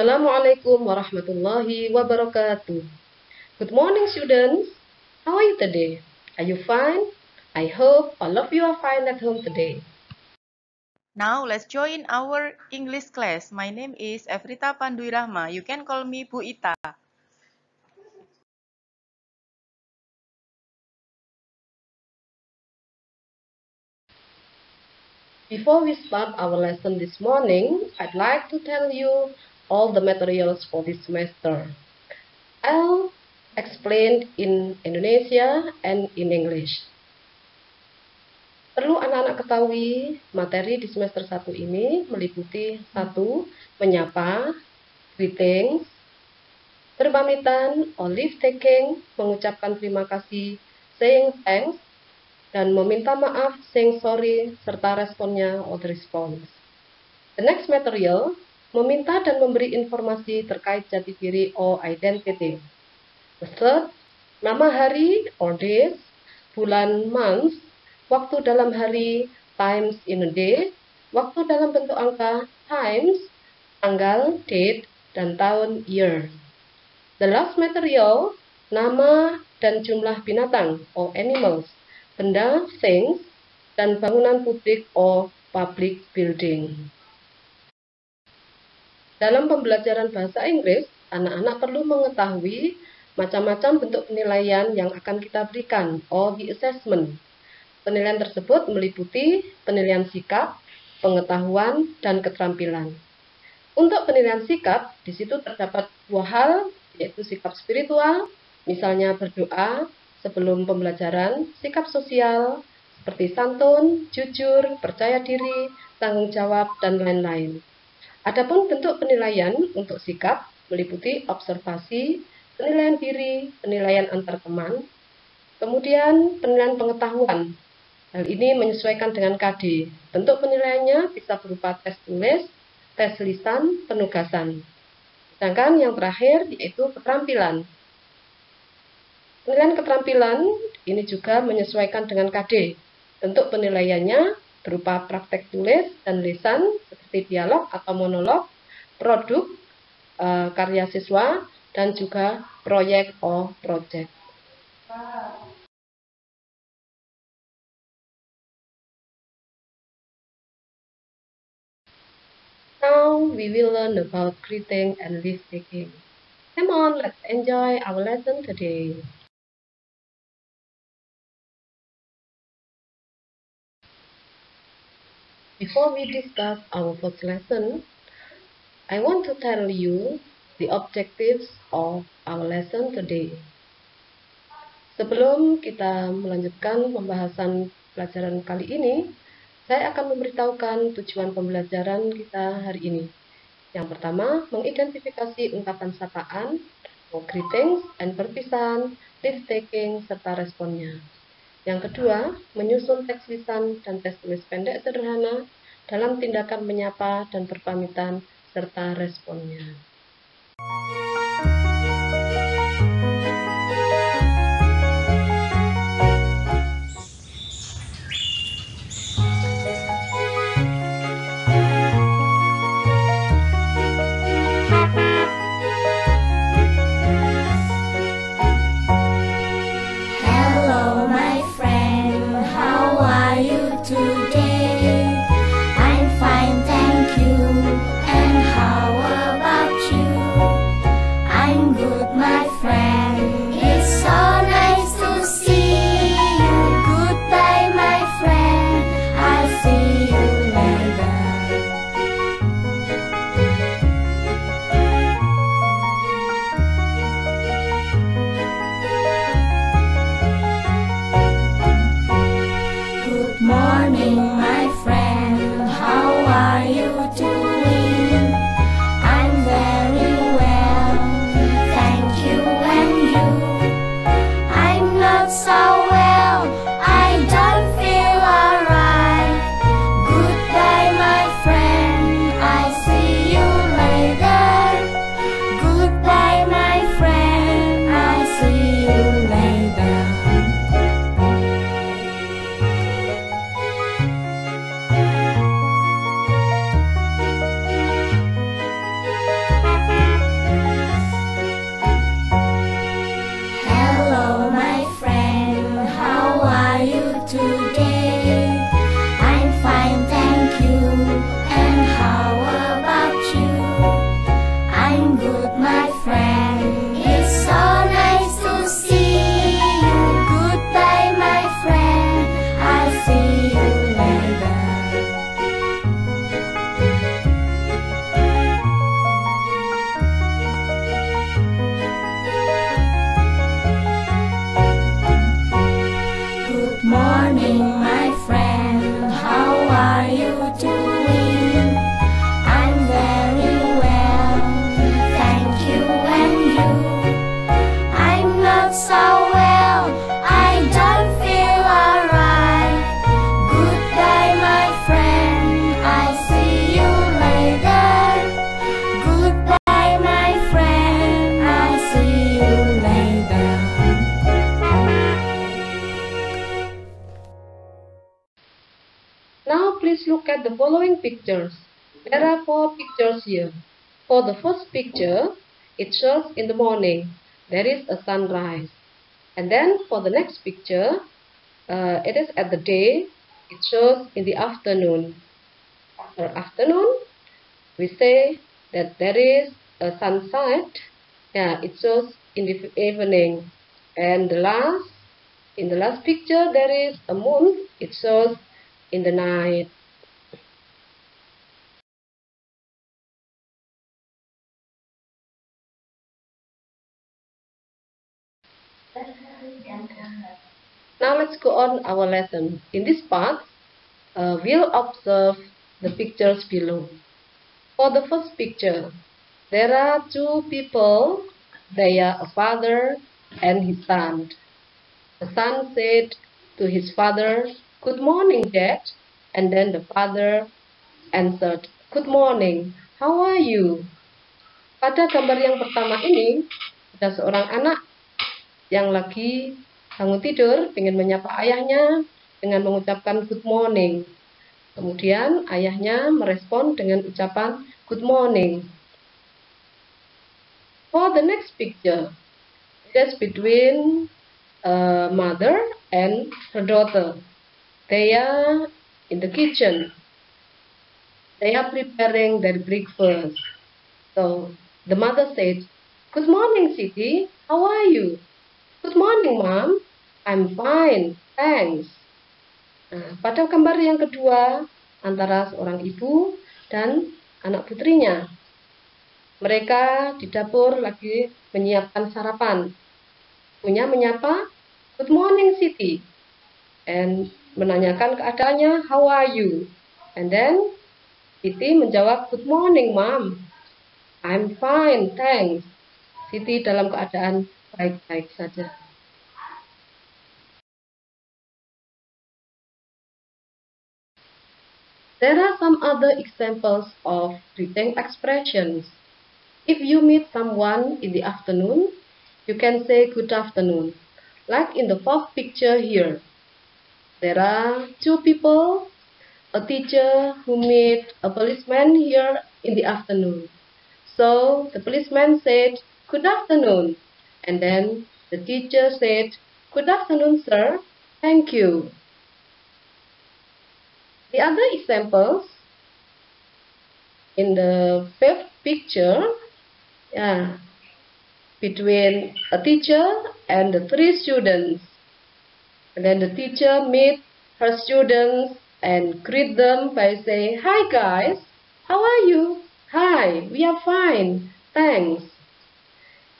Assalamualaikum warahmatullahi wabarakatuh. Good morning, students. How are you today? Are you fine? I hope all of you are fine at home today. Now let's join our English class. My name is Evrita Pandui Rahma. You can call me Bu Ita. Before we start our lesson this morning, I'd like to tell you all the materials for this semester. I'll explain in Indonesia and in English. Perlu anak-anak ketahui, materi di semester 1 ini meliputi 1. Menyapa, greetings, berpamitan, or leave taking, mengucapkan terima kasih, saying thanks, dan meminta maaf, saying sorry, serta responnya, or the response. The next material, meminta dan memberi informasi terkait jati diri or identity. The third, nama hari or days, bulan month, waktu dalam hari, times in a day, waktu dalam bentuk angka, times, tanggal, date, dan tahun, year. The last material, nama dan jumlah binatang or animals, benda, things, dan bangunan publik or public building. Dalam pembelajaran bahasa Inggris, anak-anak perlu mengetahui macam-macam bentuk penilaian yang akan kita berikan or the assessment. Penilaian tersebut meliputi penilaian sikap, pengetahuan, dan keterampilan. Untuk penilaian sikap, di situ terdapat 2 hal, yaitu sikap spiritual, misalnya berdoa sebelum pembelajaran, sikap sosial, seperti santun, jujur, percaya diri, tanggung jawab, dan lain-lain. Adapun bentuk penilaian untuk sikap meliputi observasi, penilaian diri, penilaian antar teman, kemudian penilaian pengetahuan. Hal ini menyesuaikan dengan KD. Bentuk penilaiannya bisa berupa tes tulis, tes lisan, penugasan. Sedangkan yang terakhir yaitu keterampilan. Penilaian keterampilan ini juga menyesuaikan dengan KD. Bentuk penilaiannya berupa praktek tulis dan lisan seperti dialog atau monolog, produk, karya siswa, dan juga proyek or project. Now we will learn about greeting and leave taking. Come on, let's enjoy our lesson today. Before we discuss our first lesson, I want to tell you the objectives of our lesson today. Sebelum kita melanjutkan pembahasan pelajaran kali ini, saya akan memberitahukan tujuan pembelajaran kita hari ini. Yang pertama, mengidentifikasi ungkapan sapaan, greetings, and perpisahan, leave taking, serta responnya. Yang kedua, menyusun teks lisan dan tes tulis pendek sederhana dalam tindakan menyapa dan berpamitan, serta responnya. Thank you. feel so well, I don't feel alright. Goodbye, my friend, I'll see you later. Goodbye, my friend, I'll see you later. Now please look at the following pictures. There are 4 pictures here. For the first picture, it shows in the morning. There is a sunrise. And then for the next picture, it is at the day. It shows in the afternoon. After afternoon, we say that there is a sunset. Yeah, it shows in the evening. And in the last picture, there is a moon. It shows in the night. Now let's go on our lesson. In this part, we'll observe the pictures below. For the first picture, there are 2 people. They are a father and his son. The son said to his father, "Good morning, Dad." And then the father answered, "Good morning, how are you?" Pada gambar yang pertama ini, ada seorang anak yang lagi bangun tidur, ingin menyapa ayahnya dengan mengucapkan good morning. Kemudian ayahnya merespon dengan ucapan good morning. For the next picture, it is between a mother and her daughter. They are in the kitchen. They are preparing their breakfast. So the mother said, "Good morning, Siti. How are you?" "Good morning, Mom. I'm fine, thanks." Nah, pada gambar yang kedua, antara seorang ibu dan anak putrinya. Mereka di dapur lagi menyiapkan sarapan. Ibunya menyapa, "Good morning, Siti." And menanyakan keadaannya, "How are you?" And then Siti menjawab, "Good morning, Mom. I'm fine, thanks." Siti dalam keadaan baik-baik saja. There are some other examples of greeting expressions. If you meet someone in the afternoon, you can say good afternoon. Like in the fourth picture here. There are 2 people, a teacher who meet a policeman here in the afternoon. So the policeman said, "Good afternoon." And then the teacher said, "Good afternoon, sir. Thank you." The other examples in the 5th picture, between a teacher and the 3 students. And then the teacher meet her students and greet them by saying, "Hi guys, how are you?" "Hi, we are fine, thanks."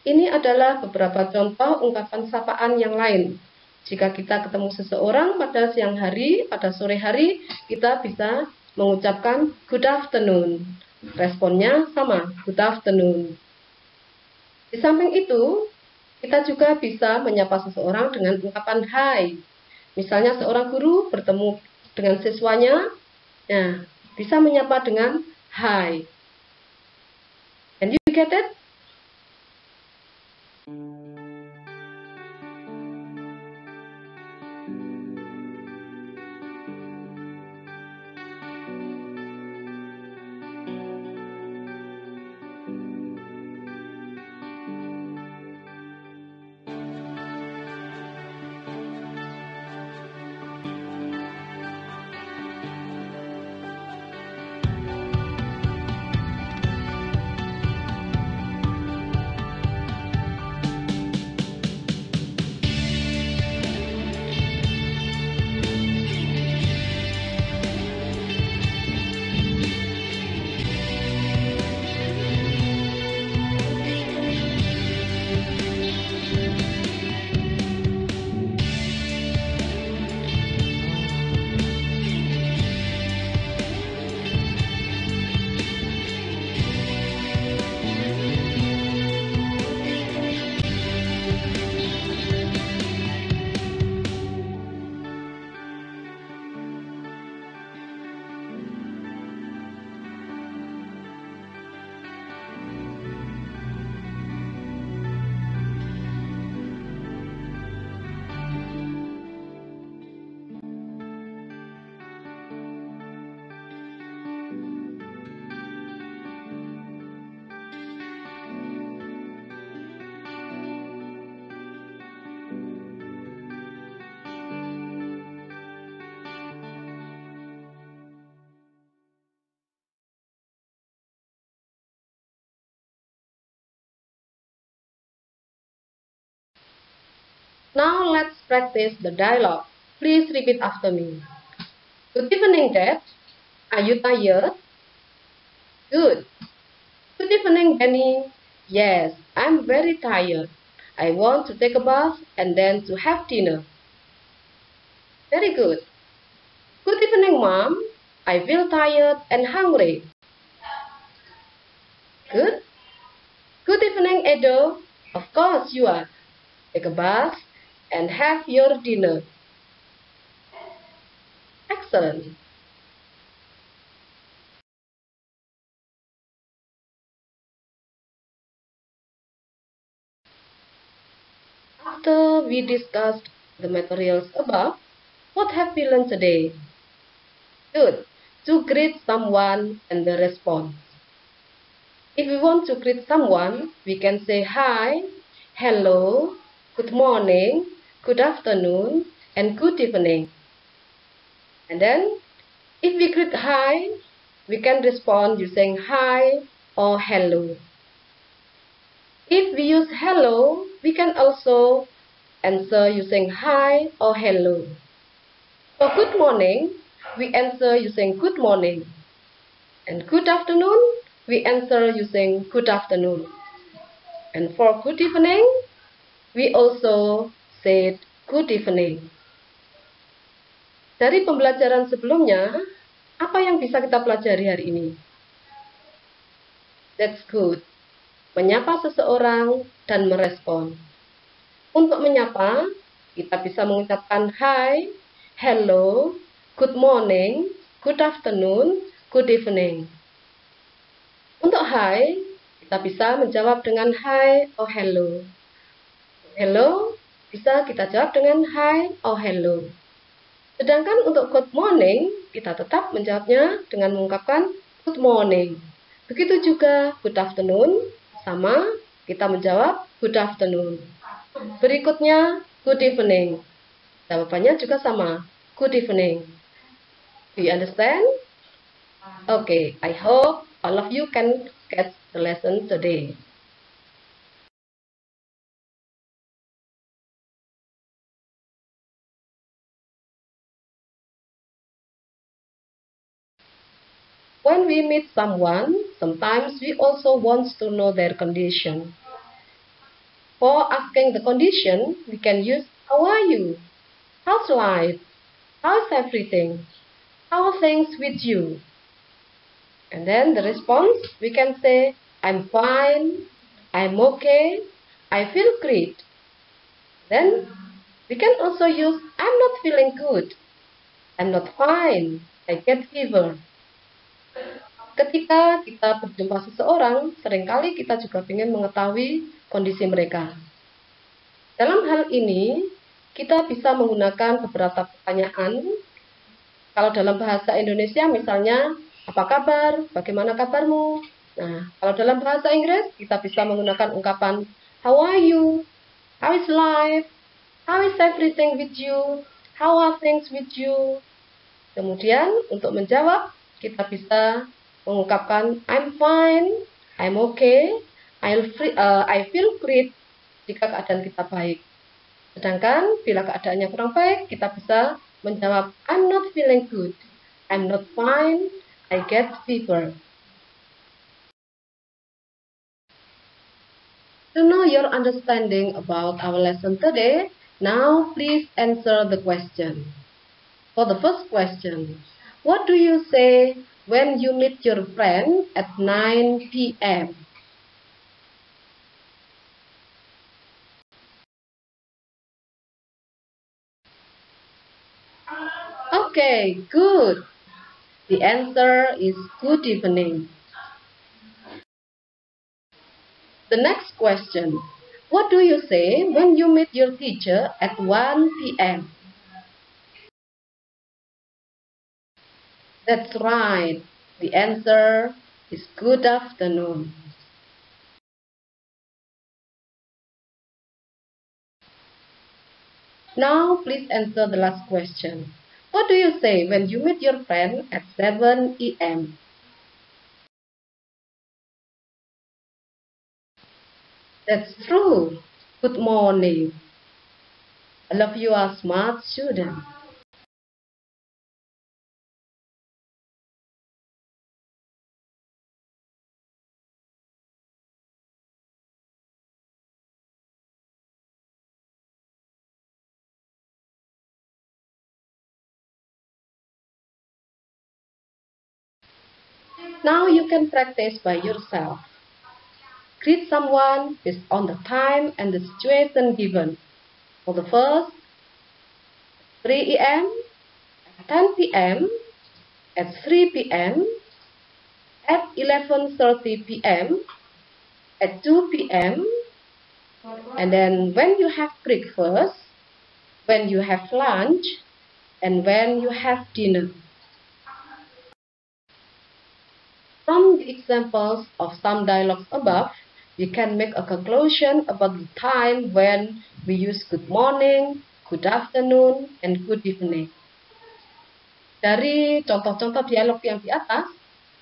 Ini adalah beberapa contoh ungkapan sapaan yang lain. Jika kita ketemu seseorang pada siang hari, pada sore hari, kita bisa mengucapkan good afternoon. Responnya sama, good afternoon. Di samping itu, kita juga bisa menyapa seseorang dengan ungkapan hi. Misalnya seorang guru bertemu dengan siswanya, bisa menyapa dengan hi. Can you get it? Now let's practice the dialogue. Please repeat after me. Good evening, Dad. Are you tired? Good. Good evening, Benny. Yes, I'm very tired. I want to take a bath and then to have dinner. Very good. Good evening, Mom. I feel tired and hungry. Good. Good evening, Edo. Of course you are. Take a bath and have your dinner. Excellent. After we discussed the materials above, what have we learned today? Good. To greet someone and the response. If we want to greet someone, we can say hi, hello, good morning, good afternoon, and good evening. And then, if we greet hi, we can respond using hi or hello. If we use hello, we can also answer using hi or hello. For good morning, we answer using good morning. And good afternoon, we answer using good afternoon. And for good evening, we also said good evening. Dari pembelajaran sebelumnya, apa yang bisa kita pelajari hari ini? That's good. Menyapa seseorang dan merespon. Untuk menyapa, kita bisa mengucapkan hi, hello, good morning, good afternoon, good evening. Untuk hi, kita bisa menjawab dengan hi or hello. Hello, bisa kita jawab dengan hi or hello. Sedangkan untuk good morning, kita tetap menjawabnya dengan mengungkapkan good morning. Begitu juga good afternoon, sama kita menjawab good afternoon. Berikutnya good evening. Jawabannya juga sama, good evening. Do you understand? Okay, I hope all of you can get the lesson today. When we meet someone, sometimes we also want to know their condition. For asking the condition, we can use how are you? How's life? How's everything? How are things with you? And then the response, we can say, I'm fine, I'm okay, I feel great. Then we can also use, I'm not feeling good, I'm not fine, I get fever. Ketika kita berjumpa seseorang, seringkali kita juga ingin mengetahui kondisi mereka. Dalam hal ini, kita bisa menggunakan beberapa pertanyaan. Kalau dalam bahasa Indonesia misalnya, apa kabar? Bagaimana kabarmu? Nah, kalau dalam bahasa Inggris, kita bisa menggunakan ungkapan how are you? How is life? How is everything with you? How are things with you? Kemudian, untuk menjawab, kita bisa mengungkapkan I'm fine, I'm okay, I feel great jika keadaan kita baik. Sedangkan bila keadaannya kurang baik, kita bisa menjawab I'm not feeling good, I'm not fine, I get fever. To know your understanding about our lesson today, now please answer the question. For the first question, what do you say when you meet your friend at 9 p.m.? Okay, good. The answer is good evening. The next question, what do you say when you meet your teacher at 1 p.m.? That's right. The answer is good afternoon. Now please answer the last question. What do you say when you meet your friend at 7 a.m.? That's true. Good morning. All of you are smart students. Now you can practice by yourself. Greet someone based on the time and the situation given. For the first, 3 a.m., at 10 p.m., at 3 p.m., at 11:30 p.m., at 2 p.m., and then when you have breakfast, when you have lunch, and when you have dinner. From the examples of some dialogues above, we can make a conclusion about the time when we use good morning, good afternoon, and good evening. Dari contoh-contoh dialog yang di atas,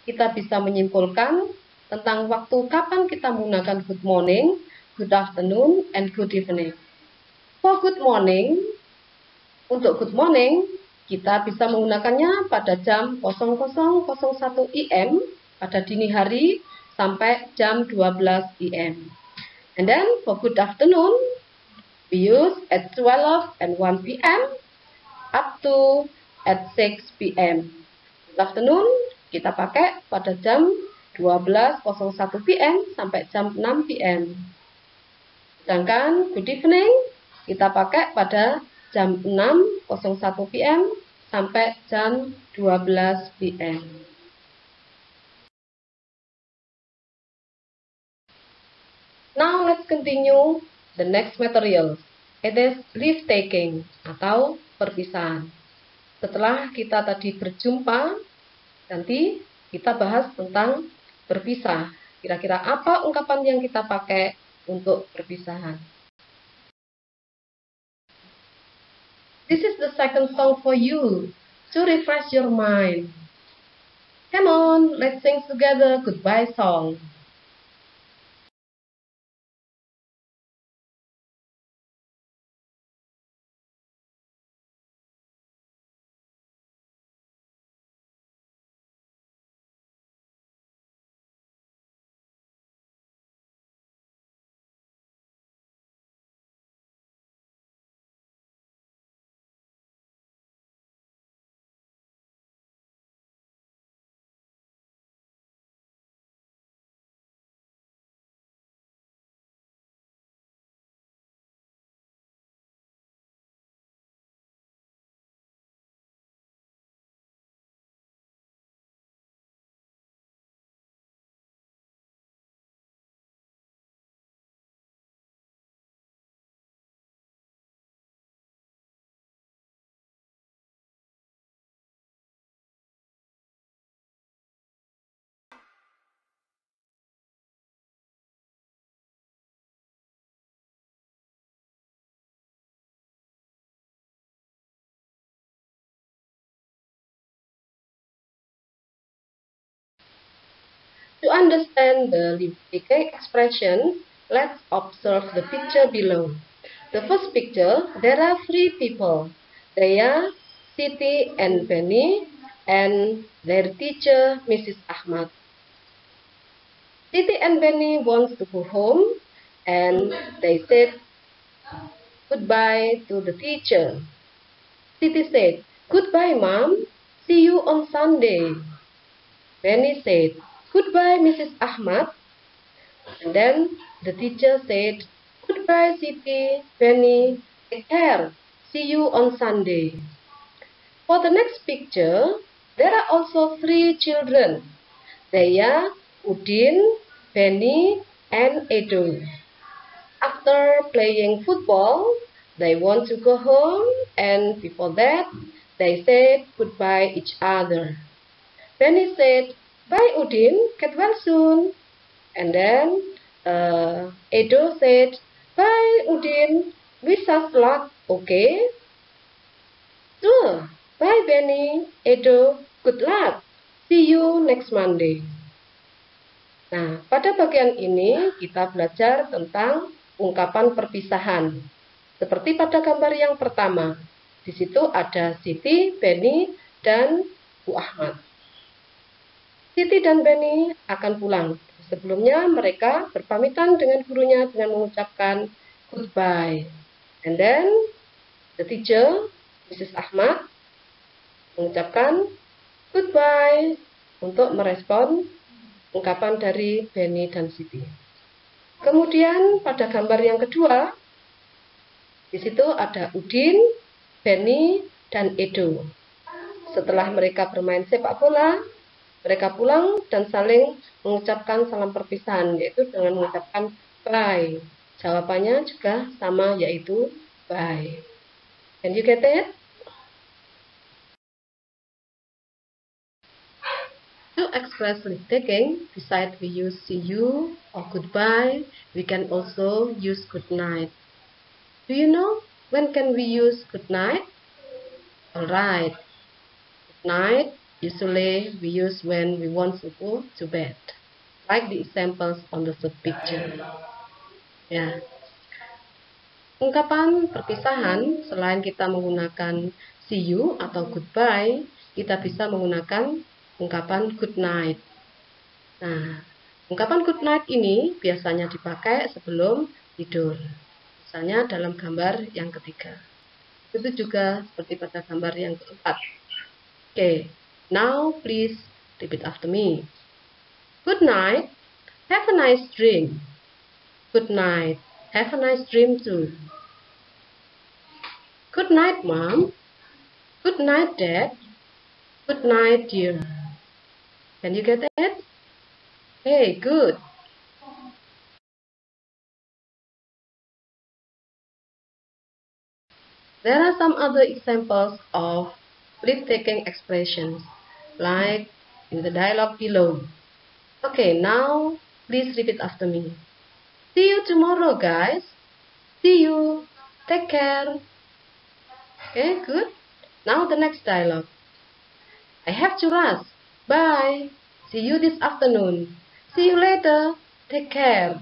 kita bisa menyimpulkan tentang waktu kapan kita menggunakan good morning, good afternoon, and good evening. For good morning, untuk good morning, kita bisa menggunakannya pada jam 00:01 IM pada dini hari sampai jam 12 IM. And then for good afternoon, we use at 12 and 1 PM up to at 6 PM. Good afternoon kita pakai pada jam 12:01 PM sampai jam 6 PM. Sedangkan good evening kita pakai pada jam 6:01 PM sampai jam 12 PM. Now let's continue the next material. It is leave taking atau perpisahan. Setelah kita tadi berjumpa, nanti kita bahas tentang berpisah. Kira-kira apa ungkapan yang kita pakai untuk perpisahan. This is the second song for you to refresh your mind. Come on, let's sing together goodbye song. To understand the leave taking expression, let's observe the picture below. The first picture, there are 3 people. They are Siti and Benny and their teacher, Mrs. Ahmad. Siti and Benny wants to go home and they said goodbye to the teacher. Siti said, "Goodbye, Mom. See you on Sunday." Benny said, "Goodbye, Mrs. Ahmad." And then the teacher said, "Goodbye, Siti, Benny, take care. See you on Sunday." For the next picture, there are also 3 children. They are Udin, Benny, and Edo. After playing football, they want to go home, and before that, they said goodbye each other. Benny said, "Bye, Udin, get well soon." And then Edo said, "Bye, Udin, wish us luck, okay?" Sure. Bye, Benny, Edo, good luck. See you next Monday. Nah, pada bagian ini kita belajar tentang ungkapan perpisahan. Seperti pada gambar yang pertama. Di situ ada Siti, Benny, dan Bu Ahmad. Siti dan Benny akan pulang. Sebelumnya mereka berpamitan dengan gurunya dengan mengucapkan goodbye. And then the teacher, Mrs. Ahmad, mengucapkan goodbye untuk merespon ungkapan dari Benny dan Siti. Kemudian pada gambar yang kedua, di situ ada Udin, Benny, dan Edo. Setelah mereka bermain sepak bola, mereka pulang dan saling mengucapkan salam perpisahan, yaitu dengan mengucapkan bye. Jawabannya juga sama, yaitu bye. Can you get it? To express leave taking, besides we use see you or goodbye, we can also use good night. Do you know when can we use good night? Alright. Good night usually we use when we want to go to bed, like the examples on the third picture. Ya. Ungkapan perpisahan selain kita menggunakan see you atau goodbye, kita bisa menggunakan ungkapan good night. Nah, ungkapan good night ini biasanya dipakai sebelum tidur. Misalnya dalam gambar yang ketiga. Itu juga seperti pada gambar yang keempat. Okay, now please repeat after me. Good night, have a nice dream. Good night, have a nice dream too. Good night, Mom. Good night, Dad. Good night, dear. Can you get it? Hey, good. There are some other examples of leave-taking expressions, like in the dialogue below. Okay, now please repeat after me. See you tomorrow, guys. See you. Take care. Okay, good. Now the next dialogue. I have to rush. Bye. See you this afternoon. See you later. Take care.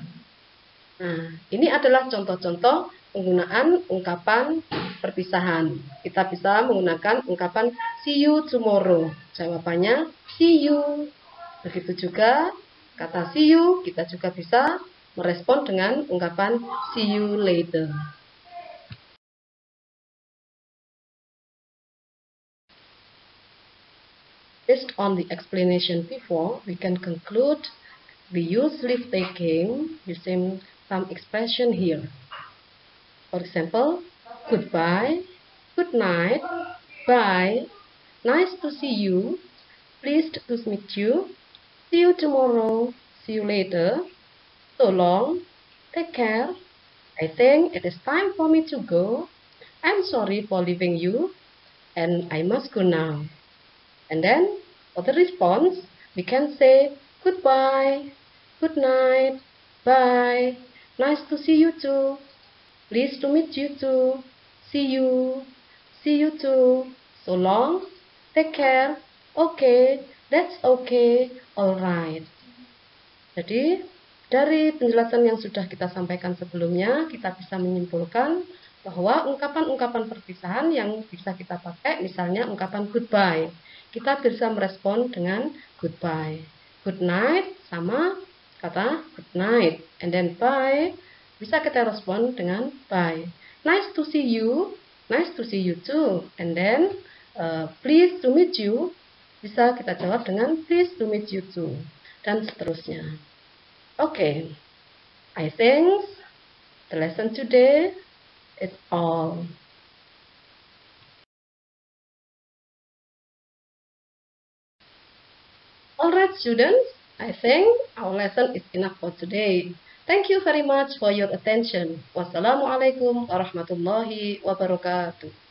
Nah, ini adalah contoh-contoh penggunaan ungkapan perpisahan. Kita bisa menggunakan ungkapan see you tomorrow. Jawabannya see you. Begitu juga kata see you, kita juga bisa merespon dengan ungkapan see you later. Based on the explanation before, we can conclude we use leave taking using some expression here. For example, goodbye, good night, bye, nice to see you, pleased to meet you, see you tomorrow, see you later, so long, take care, I think it is time for me to go, I'm sorry for leaving you, and I must go now. And then, for the response, we can say goodbye, good night, bye, nice to see you too, pleased to meet you too, see you too, so long, take care, okay, that's okay, alright. Jadi, dari penjelasan yang sudah kita sampaikan sebelumnya, kita bisa menyimpulkan bahwa ungkapan-ungkapan perpisahan yang bisa kita pakai, misalnya ungkapan goodbye, kita bisa merespon dengan goodbye. Good night sama kata good night, and then bye bisa kita respon dengan bye. Nice to see you too, and then pleased to meet you bisa kita jawab dengan pleased to meet you too, dan seterusnya. Okay, I think the lesson today is all. Alright students, I think our lesson is enough for today. Thank you very much for your attention. Wassalamualaikum warahmatullahi wabarakatuh.